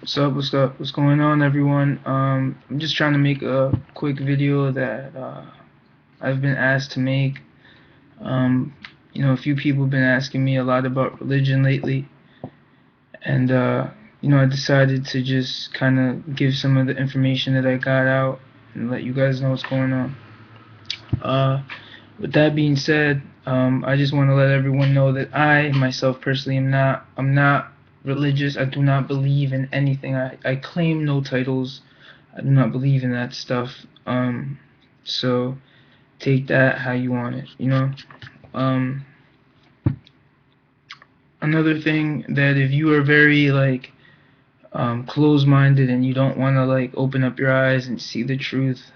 What's up? What's up? What's going on, everyone? I'm just trying to make a quick video that I've been asked to make. Um, a few people have been asking me a lot about religion lately, and I decided to just kind of give some of the information that I got out and let you guys know what's going on. Uh, with that being said, I just want to let everyone know that I myself personally I'm not religious. I do not believe in anything. I claim no titles. I do not believe in that stuff. So take that how you want it. Um, Another thing that if you are very like closed-minded and you don't want to like open up your eyes and see the truth,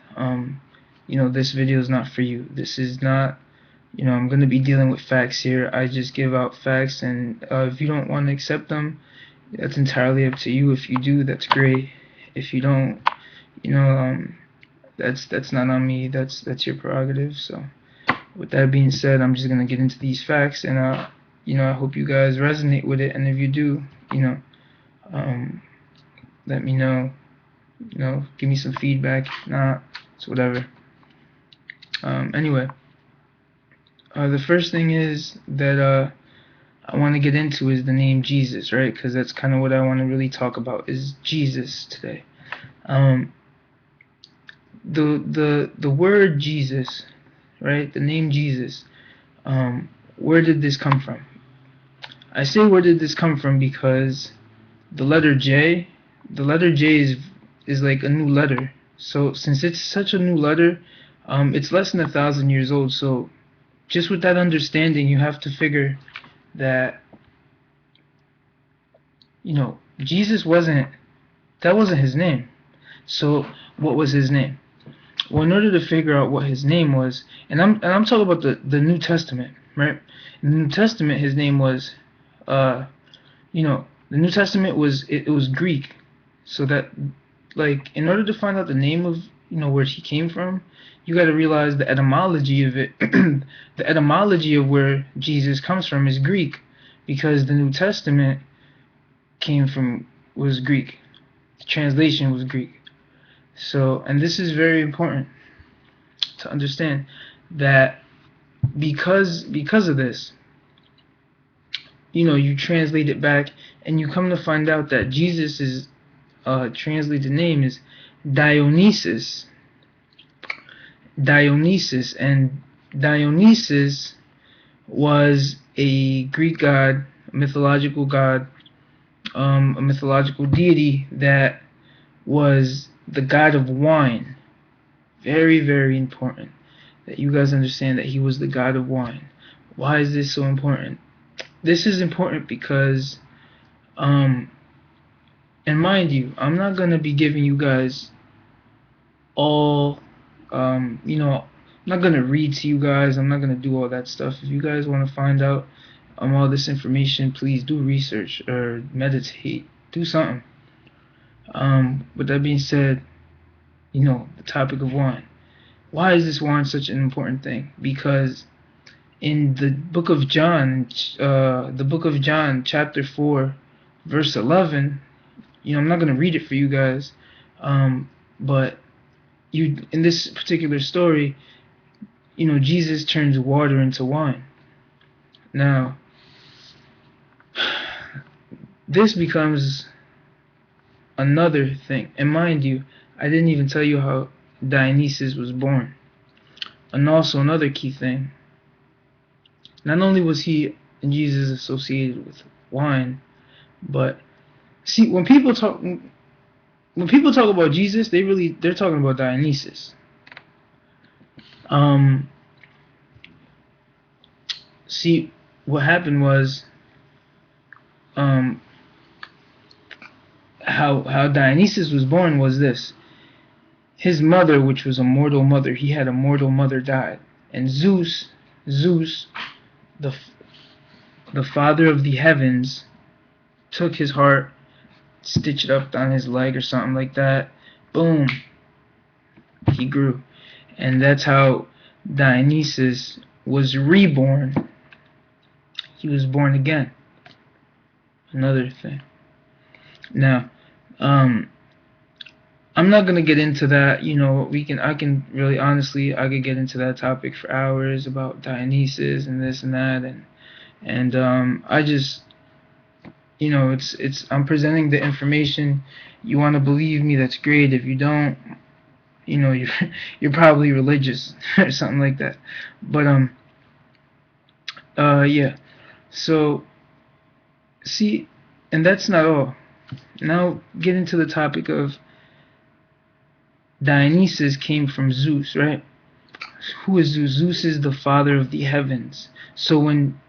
this video is not for you. This is not. I'm going to be dealing with facts here. I just give out facts, and if you don't want to accept them, that's entirely up to you. If you do, that's great. If you don't, you know, um, that's not on me. That's your prerogative. So, with that being said, I'm just gonna get into these facts, and I hope you guys resonate with it. And if you do, um, let me know. Give me some feedback. If not, it's whatever. Anyway, the first thing is that I want to get into is the name Jesus, right? Because that's kind of what I want to really talk about is Jesus today. Um, the word Jesus, right? The name Jesus. Where did this come from? I say where did this come from because the letter J, the letter J is like a new letter. So since it's such a new letter, it's less than 1,000 years old. So just with that understanding, you have to figure that Jesus wasn't his name. So what was his name? Well, in order to figure out what his name was, and I'm talking about the New Testament, right? In the New Testament, his name was, the New Testament it was Greek, so that like in order to find out the name of where he came from, you got to realize the etymology of it. The etymology of where Jesus comes from is Greek, because the New Testament was Greek. The translation was Greek. So, and this is very important to understand that because of this, you translate it back and you come to find out that Jesus' translated name is Dionysus. Dionysus, and Dionysus was a Greek god, a mythological god, a mythological deity that was the god of wine. Very, very important that you guys understand that he was the god of wine. Why is this so important? This is important because, and mind you, I'm not going to be giving you guys all, I'm not going to read to you guys. I'm not going to do all that stuff. If you guys want to find out all this information, please do research or meditate. Do something. With that being said, the topic of wine. Why is this wine such an important thing? Because in the book of John, chapter 4, verse 11, I'm not going to read it for you guys, but in this particular story, Jesus turns water into wine. Now, this becomes another thing. And mind you, I didn't even tell you how Dionysus was born. And also another key thing. Not only was he and Jesus associated with wine, but see when people talk about Jesus, they're talking about Dionysus. See, what happened was how Dionysus was born was this. His mother, which was a mortal mother, he had a mortal mother, died, and Zeus, the the father of the heavens, took his heart, stitched it up on his leg or something like that. Boom, he grew, and that's how Dionysus was reborn. He was born again. Another thing. Now, Um, I'm not gonna get into that. I can really honestly, I could get into that topic for hours about Dionysus and this and that, and I just, I'm presenting the information. You want to believe me? That's great. If you don't, you're you're probably religious or something like that. But yeah. So see, and that's not all. Now get into the topic of Dionysus came from Zeus, right? Who is Zeus? Zeus is the father of the heavens. So when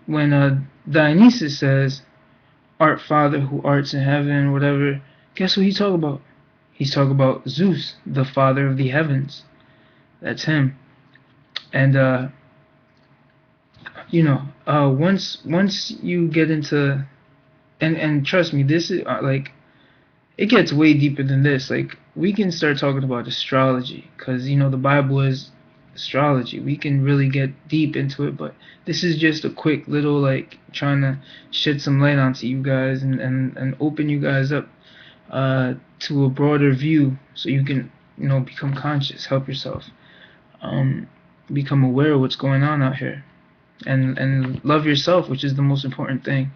Dionysus says, "Art Father who arts in heaven," whatever, guess what he's talking about? He's talking about Zeus, the father of the heavens. That's him. And once you get into, and trust me, this is like, it gets way deeper than this. Like, we can start talking about astrology, because the Bible is astrology. We can really get deep into it, but this is just a quick little, like, trying to shed some light onto you guys, and open you guys up to a broader view, so you can become conscious, help yourself, um, become aware of what's going on out here, and love yourself, which is the most important thing.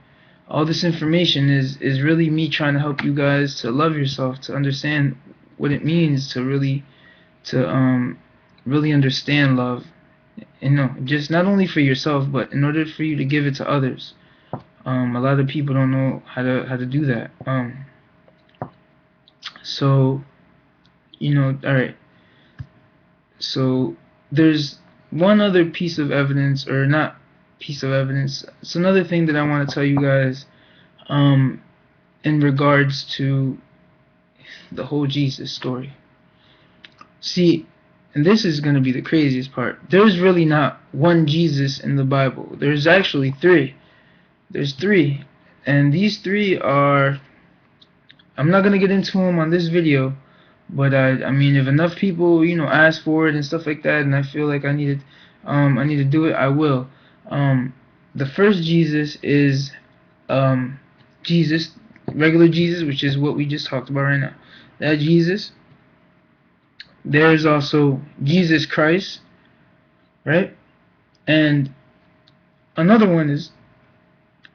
All this information is really me trying to help you guys to love yourself, to understand what it means to really understand love. Just not only for yourself, but in order for you to give it to others. A lot of people don't know how to do that. So all right. So there's one other piece of evidence, or not piece of evidence. It's another thing that I want to tell you guys, in regards to the whole Jesus story. See, and this is going to be the craziest part. There's really not one Jesus in the Bible. There's actually three. There's three. And these three are, I'm not going to get into them on this video, but I mean, if enough people, ask for it and stuff like that, and I feel like I need to do it, I will. The first Jesus is Jesus, regular Jesus, which is what we just talked about right now. That Jesus. There's also Jesus Christ, right? And another one is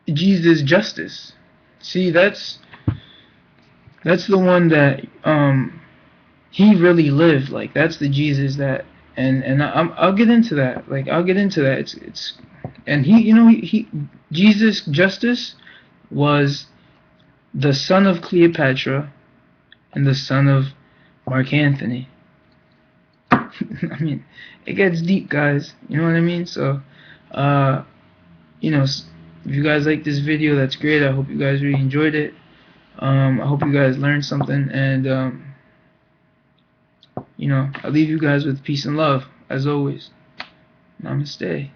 Jesus Justice. See, that's the one that he really lived. Like, that's the Jesus that, and I'll get into that. Like, I'll get into that. It's and he Jesus Justice was the son of Cleopatra and the son of Mark Antony. I mean, it gets deep, guys. You know what I mean? So, if you guys like this video, that's great. I hope you guys really enjoyed it. I hope you guys learned something, and I leave you guys with peace and love, as always. Namaste.